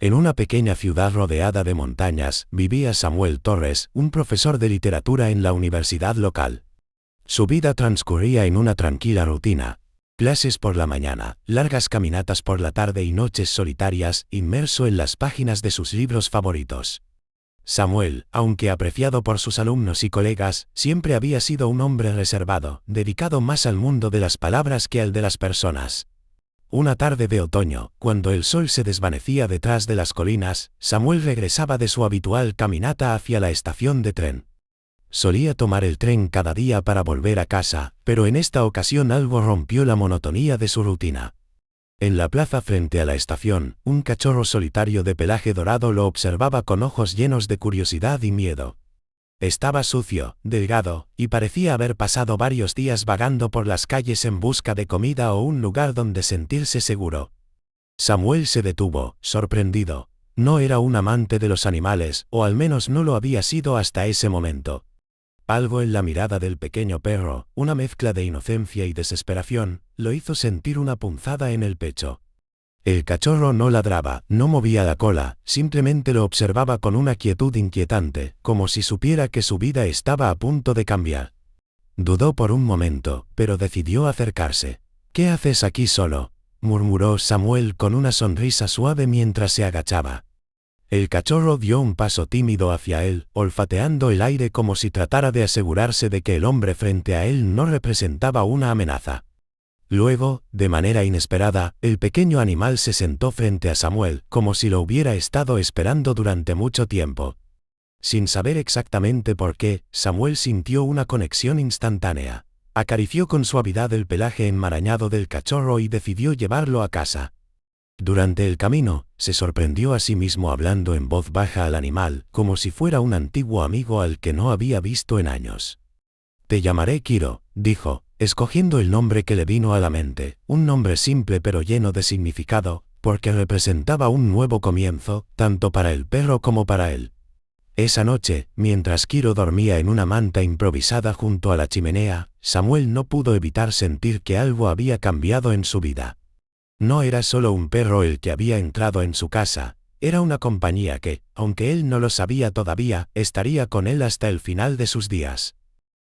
En una pequeña ciudad rodeada de montañas, vivía Samuel Torres, un profesor de literatura en la universidad local. Su vida transcurría en una tranquila rutina. Clases por la mañana, largas caminatas por la tarde y noches solitarias, inmerso en las páginas de sus libros favoritos. Samuel, aunque apreciado por sus alumnos y colegas, siempre había sido un hombre reservado, dedicado más al mundo de las palabras que al de las personas. Una tarde de otoño, cuando el sol se desvanecía detrás de las colinas, Samuel regresaba de su habitual caminata hacia la estación de tren. Solía tomar el tren cada día para volver a casa, pero en esta ocasión algo rompió la monotonía de su rutina. En la plaza frente a la estación, un cachorro solitario de pelaje dorado lo observaba con ojos llenos de curiosidad y miedo. Estaba sucio, delgado, y parecía haber pasado varios días vagando por las calles en busca de comida o un lugar donde sentirse seguro. Samuel se detuvo, sorprendido. No era un amante de los animales, o al menos no lo había sido hasta ese momento. Algo en la mirada del pequeño perro, una mezcla de inocencia y desesperación, lo hizo sentir una punzada en el pecho. El cachorro no ladraba, no movía la cola, simplemente lo observaba con una quietud inquietante, como si supiera que su vida estaba a punto de cambiar. Dudó por un momento, pero decidió acercarse. «¿Qué haces aquí solo?», murmuró Samuel con una sonrisa suave mientras se agachaba. El cachorro dio un paso tímido hacia él, olfateando el aire como si tratara de asegurarse de que el hombre frente a él no representaba una amenaza. Luego, de manera inesperada, el pequeño animal se sentó frente a Samuel, como si lo hubiera estado esperando durante mucho tiempo. Sin saber exactamente por qué, Samuel sintió una conexión instantánea. Acarició con suavidad el pelaje enmarañado del cachorro y decidió llevarlo a casa. Durante el camino, se sorprendió a sí mismo hablando en voz baja al animal, como si fuera un antiguo amigo al que no había visto en años. «Te llamaré Kiro», dijo, escogiendo el nombre que le vino a la mente, un nombre simple pero lleno de significado, porque representaba un nuevo comienzo, tanto para el perro como para él. Esa noche, mientras Kiro dormía en una manta improvisada junto a la chimenea, Samuel no pudo evitar sentir que algo había cambiado en su vida. No era solo un perro el que había entrado en su casa, era una compañía que, aunque él no lo sabía todavía, estaría con él hasta el final de sus días.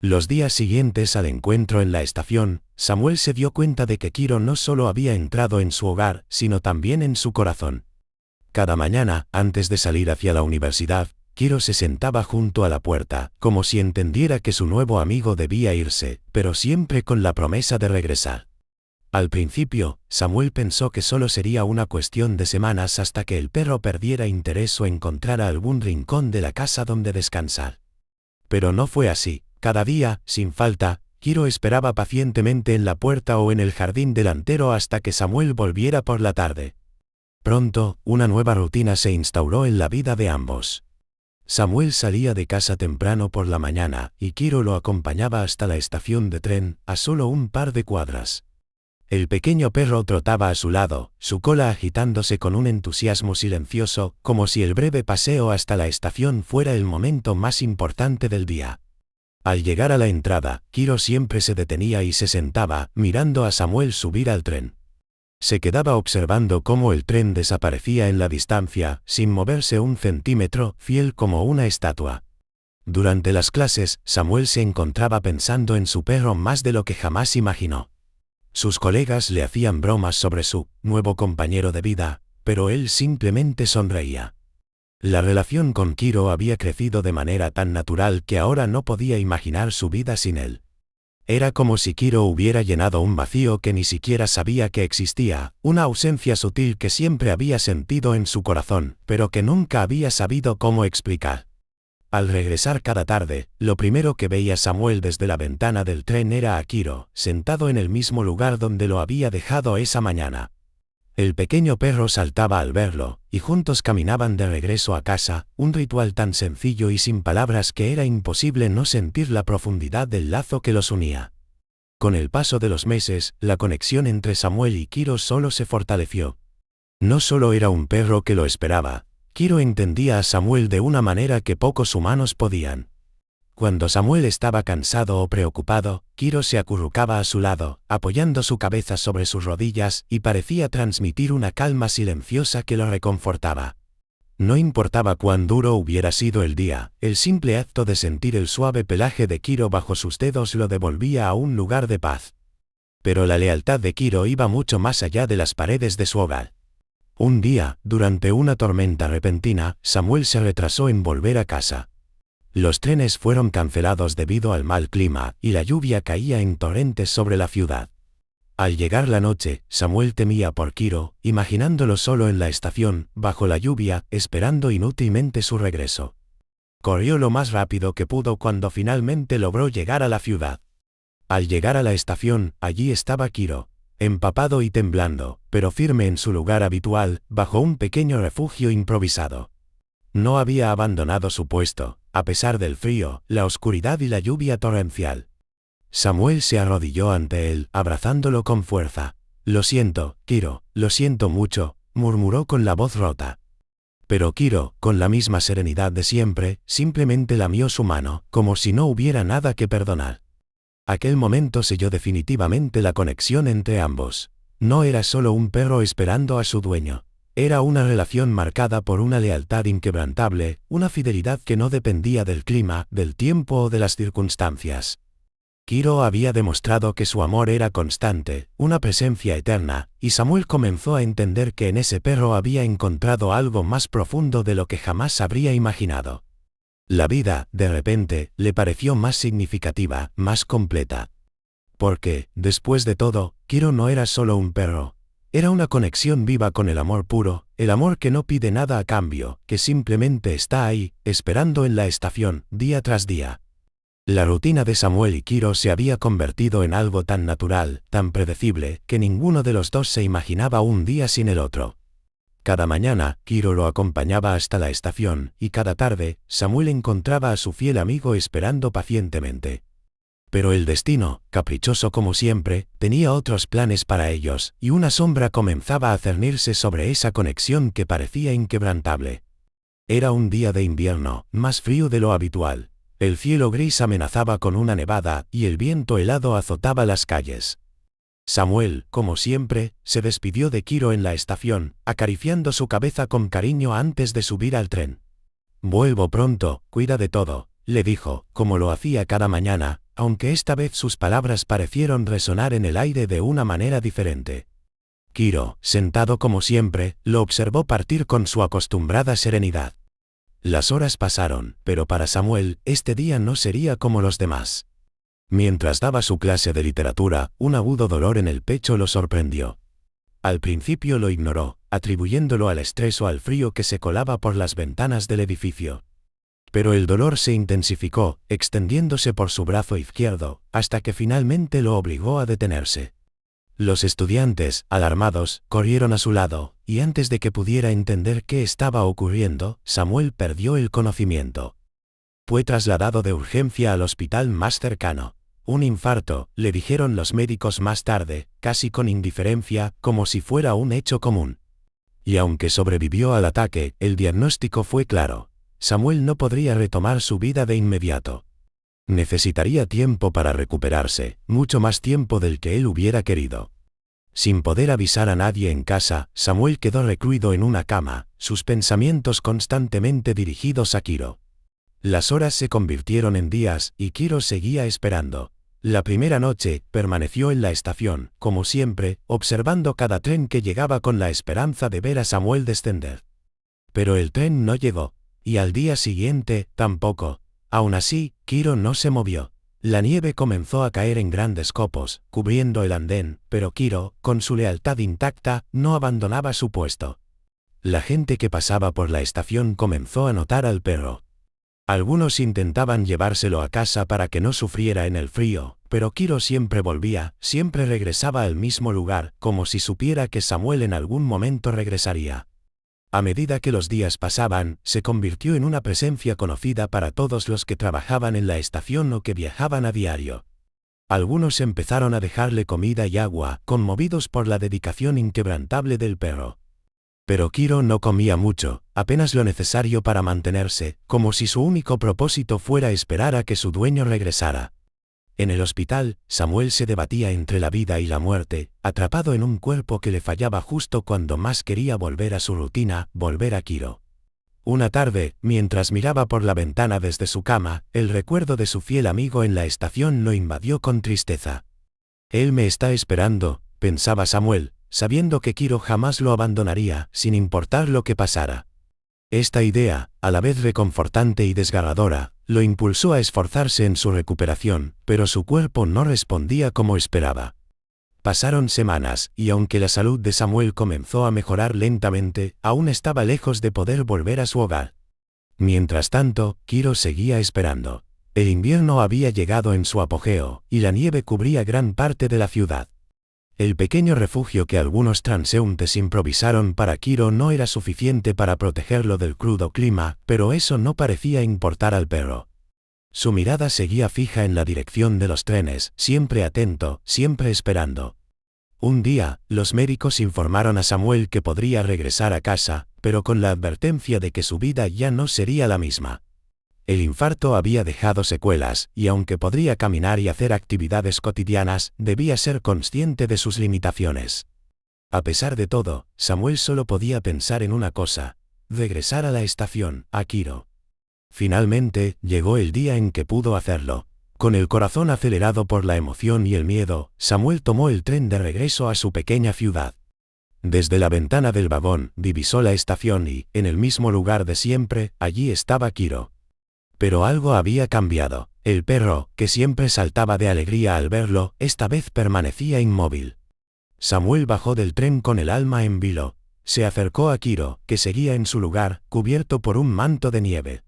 Los días siguientes al encuentro en la estación, Samuel se dio cuenta de que Kiro no solo había entrado en su hogar, sino también en su corazón. Cada mañana, antes de salir hacia la universidad, Kiro se sentaba junto a la puerta, como si entendiera que su nuevo amigo debía irse, pero siempre con la promesa de regresar. Al principio, Samuel pensó que solo sería una cuestión de semanas hasta que el perro perdiera interés o encontrara algún rincón de la casa donde descansar. Pero no fue así. Cada día, sin falta, Kiro esperaba pacientemente en la puerta o en el jardín delantero hasta que Samuel volviera por la tarde. Pronto, una nueva rutina se instauró en la vida de ambos. Samuel salía de casa temprano por la mañana, y Kiro lo acompañaba hasta la estación de tren, a solo un par de cuadras. El pequeño perro trotaba a su lado, su cola agitándose con un entusiasmo silencioso, como si el breve paseo hasta la estación fuera el momento más importante del día. Al llegar a la entrada, Kiro siempre se detenía y se sentaba, mirando a Samuel subir al tren. Se quedaba observando cómo el tren desaparecía en la distancia, sin moverse un centímetro, fiel como una estatua. Durante las clases, Samuel se encontraba pensando en su perro más de lo que jamás imaginó. Sus colegas le hacían bromas sobre su nuevo compañero de vida, pero él simplemente sonreía. La relación con Kiro había crecido de manera tan natural que ahora no podía imaginar su vida sin él. Era como si Kiro hubiera llenado un vacío que ni siquiera sabía que existía, una ausencia sutil que siempre había sentido en su corazón, pero que nunca había sabido cómo explicar. Al regresar cada tarde, lo primero que veía Samuel desde la ventana del tren era a Kiro, sentado en el mismo lugar donde lo había dejado esa mañana. El pequeño perro saltaba al verlo, y juntos caminaban de regreso a casa, un ritual tan sencillo y sin palabras que era imposible no sentir la profundidad del lazo que los unía. Con el paso de los meses, la conexión entre Samuel y Kiro solo se fortaleció. No solo era un perro que lo esperaba, Kiro entendía a Samuel de una manera que pocos humanos podían. Cuando Samuel estaba cansado o preocupado, Kiro se acurrucaba a su lado, apoyando su cabeza sobre sus rodillas, y parecía transmitir una calma silenciosa que lo reconfortaba. No importaba cuán duro hubiera sido el día, el simple acto de sentir el suave pelaje de Kiro bajo sus dedos lo devolvía a un lugar de paz. Pero la lealtad de Kiro iba mucho más allá de las paredes de su hogar. Un día, durante una tormenta repentina, Samuel se retrasó en volver a casa. Los trenes fueron cancelados debido al mal clima, y la lluvia caía en torrentes sobre la ciudad. Al llegar la noche, Samuel temía por Kiro, imaginándolo solo en la estación, bajo la lluvia, esperando inútilmente su regreso. Corrió lo más rápido que pudo cuando finalmente logró llegar a la ciudad. Al llegar a la estación, allí estaba Kiro, empapado y temblando, pero firme en su lugar habitual, bajo un pequeño refugio improvisado. No había abandonado su puesto, a pesar del frío, la oscuridad y la lluvia torrencial. Samuel se arrodilló ante él, abrazándolo con fuerza. «Lo siento, Kiro, lo siento mucho», murmuró con la voz rota. Pero Kiro, con la misma serenidad de siempre, simplemente lamió su mano, como si no hubiera nada que perdonar. Aquel momento selló definitivamente la conexión entre ambos. No era solo un perro esperando a su dueño. Era una relación marcada por una lealtad inquebrantable, una fidelidad que no dependía del clima, del tiempo o de las circunstancias. Kiro había demostrado que su amor era constante, una presencia eterna, y Samuel comenzó a entender que en ese perro había encontrado algo más profundo de lo que jamás habría imaginado. La vida, de repente, le pareció más significativa, más completa. Porque, después de todo, Kiro no era solo un perro. Era una conexión viva con el amor puro, el amor que no pide nada a cambio, que simplemente está ahí, esperando en la estación, día tras día. La rutina de Samuel y Kiro se había convertido en algo tan natural, tan predecible, que ninguno de los dos se imaginaba un día sin el otro. Cada mañana, Kiro lo acompañaba hasta la estación, y cada tarde, Samuel encontraba a su fiel amigo esperando pacientemente. Pero el destino, caprichoso como siempre, tenía otros planes para ellos, y una sombra comenzaba a cernirse sobre esa conexión que parecía inquebrantable. Era un día de invierno, más frío de lo habitual. El cielo gris amenazaba con una nevada, y el viento helado azotaba las calles. Samuel, como siempre, se despidió de Kiro en la estación, acariciando su cabeza con cariño antes de subir al tren. «Vuelvo pronto, cuida de todo», le dijo, como lo hacía cada mañana, aunque esta vez sus palabras parecieron resonar en el aire de una manera diferente. Kiro, sentado como siempre, lo observó partir con su acostumbrada serenidad. Las horas pasaron, pero para Samuel, este día no sería como los demás. Mientras daba su clase de literatura, un agudo dolor en el pecho lo sorprendió. Al principio lo ignoró, atribuyéndolo al estrés o al frío que se colaba por las ventanas del edificio. Pero el dolor se intensificó, extendiéndose por su brazo izquierdo, hasta que finalmente lo obligó a detenerse. Los estudiantes, alarmados, corrieron a su lado, y antes de que pudiera entender qué estaba ocurriendo, Samuel perdió el conocimiento. Fue trasladado de urgencia al hospital más cercano. Un infarto, le dijeron los médicos más tarde, casi con indiferencia, como si fuera un hecho común. Y aunque sobrevivió al ataque, el diagnóstico fue claro. Samuel no podría retomar su vida de inmediato. Necesitaría tiempo para recuperarse, mucho más tiempo del que él hubiera querido. Sin poder avisar a nadie en casa, Samuel quedó recluido en una cama, sus pensamientos constantemente dirigidos a Kiro. Las horas se convirtieron en días, y Kiro seguía esperando. La primera noche, permaneció en la estación, como siempre, observando cada tren que llegaba con la esperanza de ver a Samuel descender. Pero el tren no llegó, y al día siguiente, tampoco. Aún así, Kiro no se movió. La nieve comenzó a caer en grandes copos, cubriendo el andén, pero Kiro, con su lealtad intacta, no abandonaba su puesto. La gente que pasaba por la estación comenzó a notar al perro. Algunos intentaban llevárselo a casa para que no sufriera en el frío, pero Kiro siempre volvía, siempre regresaba al mismo lugar, como si supiera que Samuel en algún momento regresaría. A medida que los días pasaban, se convirtió en una presencia conocida para todos los que trabajaban en la estación o que viajaban a diario. Algunos empezaron a dejarle comida y agua, conmovidos por la dedicación inquebrantable del perro. Pero Kiro no comía mucho, apenas lo necesario para mantenerse, como si su único propósito fuera esperar a que su dueño regresara. En el hospital, Samuel se debatía entre la vida y la muerte, atrapado en un cuerpo que le fallaba justo cuando más quería volver a su rutina, volver a Kiro. Una tarde, mientras miraba por la ventana desde su cama, el recuerdo de su fiel amigo en la estación lo invadió con tristeza. Él me está esperando, pensaba Samuel, sabiendo que Kiro jamás lo abandonaría, sin importar lo que pasara. Esta idea, a la vez reconfortante y desgarradora, lo impulsó a esforzarse en su recuperación, pero su cuerpo no respondía como esperaba. Pasaron semanas, y aunque la salud de Samuel comenzó a mejorar lentamente, aún estaba lejos de poder volver a su hogar. Mientras tanto, Kiro seguía esperando. El invierno había llegado en su apogeo, y la nieve cubría gran parte de la ciudad. El pequeño refugio que algunos transeúntes improvisaron para Kiro no era suficiente para protegerlo del crudo clima, pero eso no parecía importar al perro. Su mirada seguía fija en la dirección de los trenes, siempre atento, siempre esperando. Un día, los médicos informaron a Samuel que podría regresar a casa, pero con la advertencia de que su vida ya no sería la misma. El infarto había dejado secuelas, y aunque podría caminar y hacer actividades cotidianas, debía ser consciente de sus limitaciones. A pesar de todo, Samuel solo podía pensar en una cosa: regresar a la estación, a Kiro. Finalmente, llegó el día en que pudo hacerlo. Con el corazón acelerado por la emoción y el miedo, Samuel tomó el tren de regreso a su pequeña ciudad. Desde la ventana del vagón, divisó la estación y, en el mismo lugar de siempre, allí estaba Kiro. Pero algo había cambiado. El perro, que siempre saltaba de alegría al verlo, esta vez permanecía inmóvil. Samuel bajó del tren con el alma en vilo. Se acercó a Kiro, que seguía en su lugar, cubierto por un manto de nieve.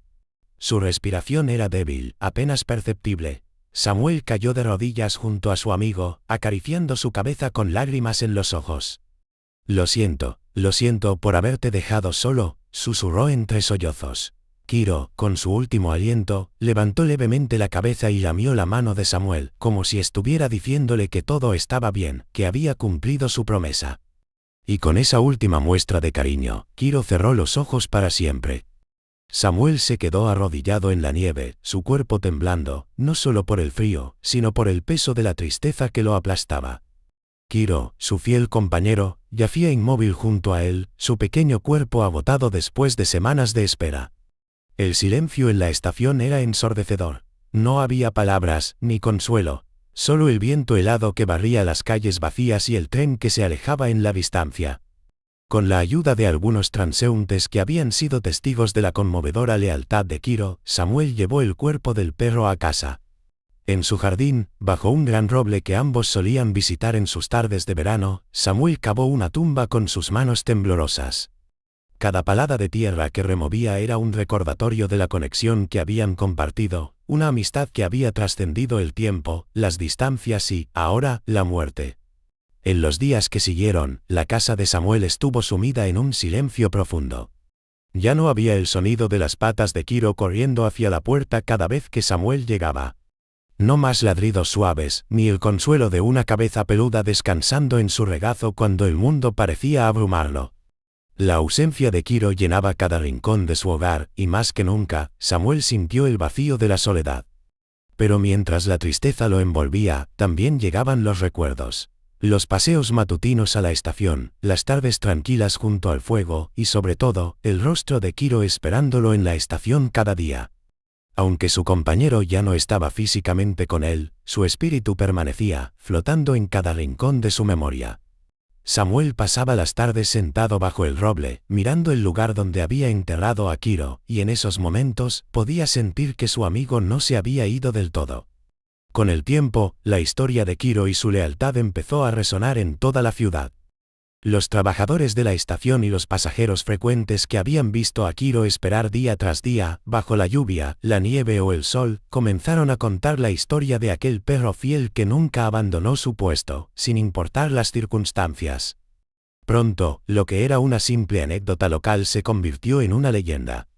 Su respiración era débil, apenas perceptible. Samuel cayó de rodillas junto a su amigo, acariciando su cabeza con lágrimas en los ojos. Lo siento por haberte dejado solo, susurró entre sollozos. Kiro, con su último aliento, levantó levemente la cabeza y lamió la mano de Samuel, como si estuviera diciéndole que todo estaba bien, que había cumplido su promesa. Y con esa última muestra de cariño, Kiro cerró los ojos para siempre. Samuel se quedó arrodillado en la nieve, su cuerpo temblando, no solo por el frío, sino por el peso de la tristeza que lo aplastaba. Kiro, su fiel compañero, yacía inmóvil junto a él, su pequeño cuerpo agotado después de semanas de espera. El silencio en la estación era ensordecedor. No había palabras, ni consuelo, solo el viento helado que barría las calles vacías y el tren que se alejaba en la distancia. Con la ayuda de algunos transeúntes que habían sido testigos de la conmovedora lealtad de Kiro, Samuel llevó el cuerpo del perro a casa. En su jardín, bajo un gran roble que ambos solían visitar en sus tardes de verano, Samuel cavó una tumba con sus manos temblorosas. Cada palada de tierra que removía era un recordatorio de la conexión que habían compartido, una amistad que había trascendido el tiempo, las distancias y, ahora, la muerte. En los días que siguieron, la casa de Samuel estuvo sumida en un silencio profundo. Ya no había el sonido de las patas de Kiro corriendo hacia la puerta cada vez que Samuel llegaba. No más ladridos suaves, ni el consuelo de una cabeza peluda descansando en su regazo cuando el mundo parecía abrumarlo. La ausencia de Kiro llenaba cada rincón de su hogar, y más que nunca, Samuel sintió el vacío de la soledad. Pero mientras la tristeza lo envolvía, también llegaban los recuerdos. Los paseos matutinos a la estación, las tardes tranquilas junto al fuego, y sobre todo, el rostro de Kiro esperándolo en la estación cada día. Aunque su compañero ya no estaba físicamente con él, su espíritu permanecía, flotando en cada rincón de su memoria. Samuel pasaba las tardes sentado bajo el roble, mirando el lugar donde había enterrado a Kiro, y en esos momentos, podía sentir que su amigo no se había ido del todo. Con el tiempo, la historia de Kiro y su lealtad empezó a resonar en toda la ciudad. Los trabajadores de la estación y los pasajeros frecuentes que habían visto a Kiro esperar día tras día, bajo la lluvia, la nieve o el sol, comenzaron a contar la historia de aquel perro fiel que nunca abandonó su puesto, sin importar las circunstancias. Pronto, lo que era una simple anécdota local se convirtió en una leyenda.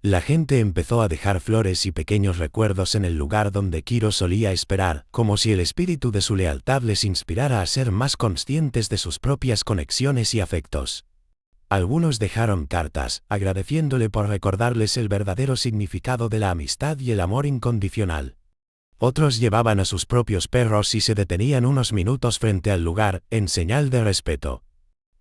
La gente empezó a dejar flores y pequeños recuerdos en el lugar donde Kiro solía esperar, como si el espíritu de su lealtad les inspirara a ser más conscientes de sus propias conexiones y afectos. Algunos dejaron cartas, agradeciéndole por recordarles el verdadero significado de la amistad y el amor incondicional. Otros llevaban a sus propios perros y se detenían unos minutos frente al lugar, en señal de respeto.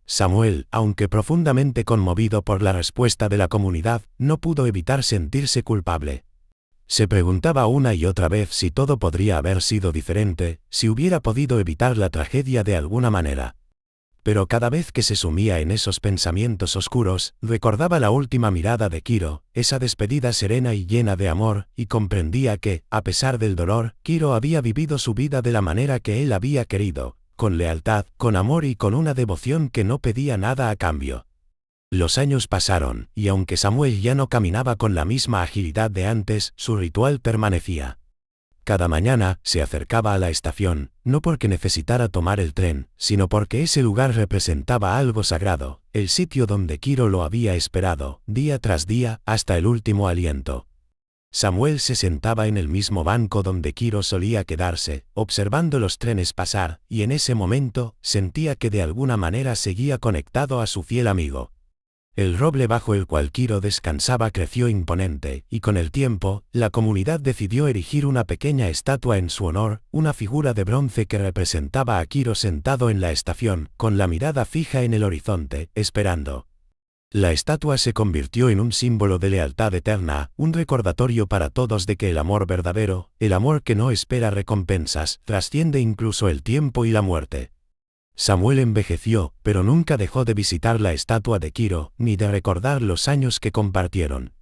Samuel, aunque profundamente conmovido por la respuesta de la comunidad, no pudo evitar sentirse culpable. Se preguntaba una y otra vez si todo podría haber sido diferente, si hubiera podido evitar la tragedia de alguna manera. Pero cada vez que se sumía en esos pensamientos oscuros, recordaba la última mirada de Kiro, esa despedida serena y llena de amor, y comprendía que, a pesar del dolor, Kiro había vivido su vida de la manera que él había querido, con lealtad, con amor y con una devoción que no pedía nada a cambio. Los años pasaron, y aunque Samuel ya no caminaba con la misma agilidad de antes, su ritual permanecía. Cada mañana, se acercaba a la estación, no porque necesitara tomar el tren, sino porque ese lugar representaba algo sagrado, el sitio donde Kiro lo había esperado, día tras día, hasta el último aliento. Samuel se sentaba en el mismo banco donde Kiro solía quedarse, observando los trenes pasar, y en ese momento, sentía que de alguna manera seguía conectado a su fiel amigo. El roble bajo el cual Kiro descansaba creció imponente, y con el tiempo, la comunidad decidió erigir una pequeña estatua en su honor, una figura de bronce que representaba a Kiro sentado en la estación, con la mirada fija en el horizonte, esperando. La estatua se convirtió en un símbolo de lealtad eterna, un recordatorio para todos de que el amor verdadero, el amor que no espera recompensas, trasciende incluso el tiempo y la muerte. Samuel envejeció, pero nunca dejó de visitar la estatua de Kiro, ni de recordar los años que compartieron.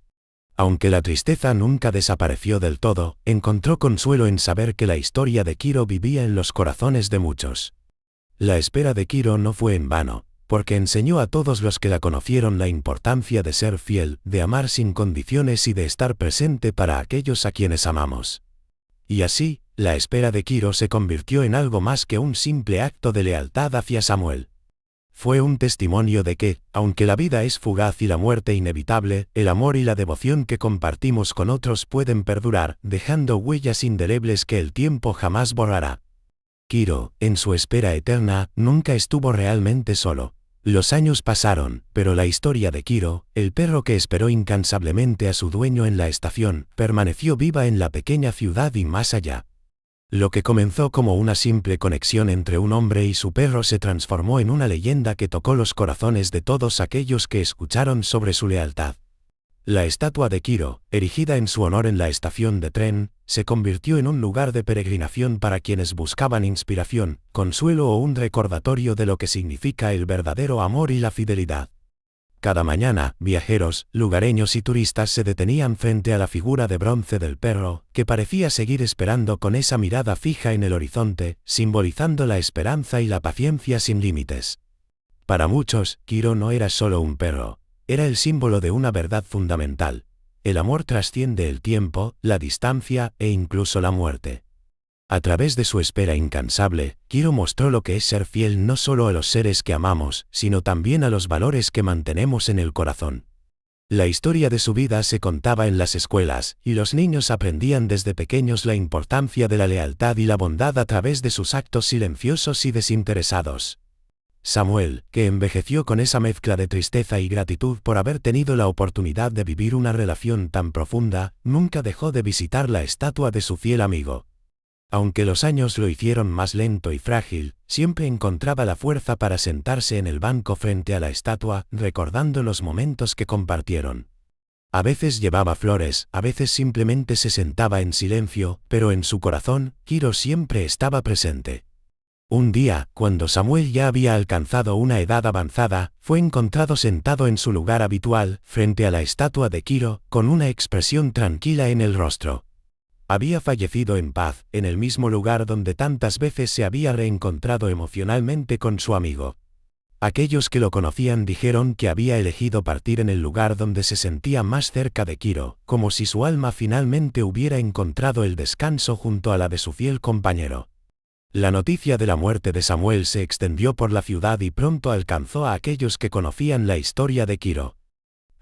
Aunque la tristeza nunca desapareció del todo, encontró consuelo en saber que la historia de Kiro vivía en los corazones de muchos. La espera de Kiro no fue en vano, porque enseñó a todos los que la conocieron la importancia de ser fiel, de amar sin condiciones y de estar presente para aquellos a quienes amamos. Y así, la espera de Kiro se convirtió en algo más que un simple acto de lealtad hacia Samuel. Fue un testimonio de que, aunque la vida es fugaz y la muerte inevitable, el amor y la devoción que compartimos con otros pueden perdurar, dejando huellas indelebles que el tiempo jamás borrará. Kiro, en su espera eterna, nunca estuvo realmente solo. Los años pasaron, pero la historia de Kiro, el perro que esperó incansablemente a su dueño en la estación, permaneció viva en la pequeña ciudad y más allá. Lo que comenzó como una simple conexión entre un hombre y su perro se transformó en una leyenda que tocó los corazones de todos aquellos que escucharon sobre su lealtad. La estatua de Kiro, erigida en su honor en la estación de tren, se convirtió en un lugar de peregrinación para quienes buscaban inspiración, consuelo o un recordatorio de lo que significa el verdadero amor y la fidelidad. Cada mañana, viajeros, lugareños y turistas se detenían frente a la figura de bronce del perro, que parecía seguir esperando con esa mirada fija en el horizonte, simbolizando la esperanza y la paciencia sin límites. Para muchos, Kiro no era solo un perro. Era el símbolo de una verdad fundamental. El amor trasciende el tiempo, la distancia e incluso la muerte. A través de su espera incansable, Kiro mostró lo que es ser fiel no solo a los seres que amamos, sino también a los valores que mantenemos en el corazón. La historia de su vida se contaba en las escuelas, y los niños aprendían desde pequeños la importancia de la lealtad y la bondad a través de sus actos silenciosos y desinteresados. Samuel, que envejeció con esa mezcla de tristeza y gratitud por haber tenido la oportunidad de vivir una relación tan profunda, nunca dejó de visitar la estatua de su fiel amigo. Aunque los años lo hicieron más lento y frágil, siempre encontraba la fuerza para sentarse en el banco frente a la estatua, recordando los momentos que compartieron. A veces llevaba flores, a veces simplemente se sentaba en silencio, pero en su corazón, Kiro siempre estaba presente. Un día, cuando Samuel ya había alcanzado una edad avanzada, fue encontrado sentado en su lugar habitual, frente a la estatua de Kiro, con una expresión tranquila en el rostro. Había fallecido en paz, en el mismo lugar donde tantas veces se había reencontrado emocionalmente con su amigo. Aquellos que lo conocían dijeron que había elegido partir en el lugar donde se sentía más cerca de Kiro, como si su alma finalmente hubiera encontrado el descanso junto a la de su fiel compañero. La noticia de la muerte de Samuel se extendió por la ciudad y pronto alcanzó a aquellos que conocían la historia de Kiro.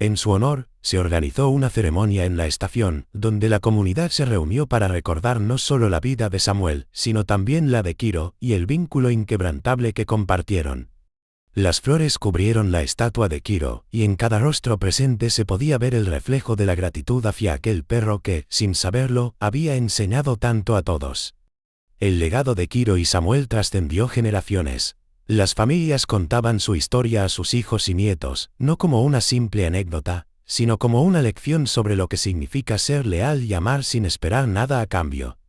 En su honor, se organizó una ceremonia en la estación, donde la comunidad se reunió para recordar no solo la vida de Samuel, sino también la de Kiro y el vínculo inquebrantable que compartieron. Las flores cubrieron la estatua de Kiro, y en cada rostro presente se podía ver el reflejo de la gratitud hacia aquel perro que, sin saberlo, había enseñado tanto a todos. El legado de Kiro y Samuel trascendió generaciones. Las familias contaban su historia a sus hijos y nietos, no como una simple anécdota, sino como una lección sobre lo que significa ser leal y amar sin esperar nada a cambio.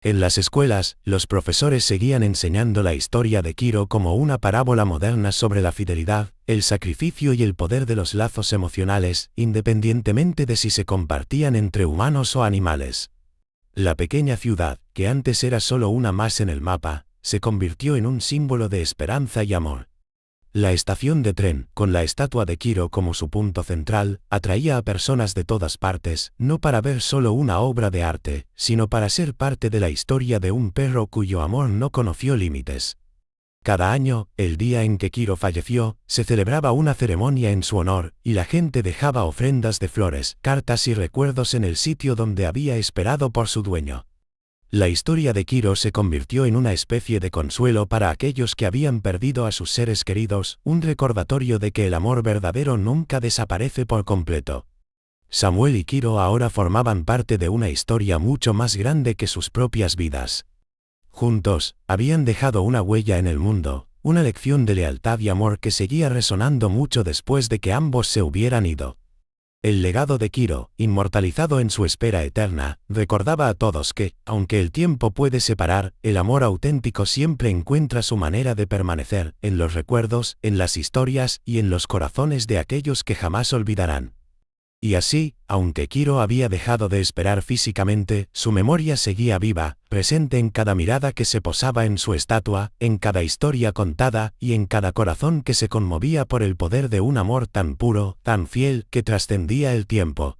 En las escuelas, los profesores seguían enseñando la historia de Kiro como una parábola moderna sobre la fidelidad, el sacrificio y el poder de los lazos emocionales, independientemente de si se compartían entre humanos o animales. La pequeña ciudad, que antes era solo una más en el mapa, se convirtió en un símbolo de esperanza y amor. La estación de tren, con la estatua de Kiro como su punto central, atraía a personas de todas partes, no para ver solo una obra de arte, sino para ser parte de la historia de un perro cuyo amor no conoció límites. Cada año, el día en que Kiro falleció, se celebraba una ceremonia en su honor, y la gente dejaba ofrendas de flores, cartas y recuerdos en el sitio donde había esperado por su dueño. La historia de Kiro se convirtió en una especie de consuelo para aquellos que habían perdido a sus seres queridos, un recordatorio de que el amor verdadero nunca desaparece por completo. Samuel y Kiro ahora formaban parte de una historia mucho más grande que sus propias vidas. Juntos, habían dejado una huella en el mundo, una lección de lealtad y amor que seguía resonando mucho después de que ambos se hubieran ido. El legado de Kiro, inmortalizado en su espera eterna, recordaba a todos que, aunque el tiempo puede separar, el amor auténtico siempre encuentra su manera de permanecer, en los recuerdos, en las historias y en los corazones de aquellos que jamás olvidarán. Y así, aunque Kiro había dejado de esperar físicamente, su memoria seguía viva, presente en cada mirada que se posaba en su estatua, en cada historia contada y en cada corazón que se conmovía por el poder de un amor tan puro, tan fiel, que trascendía el tiempo.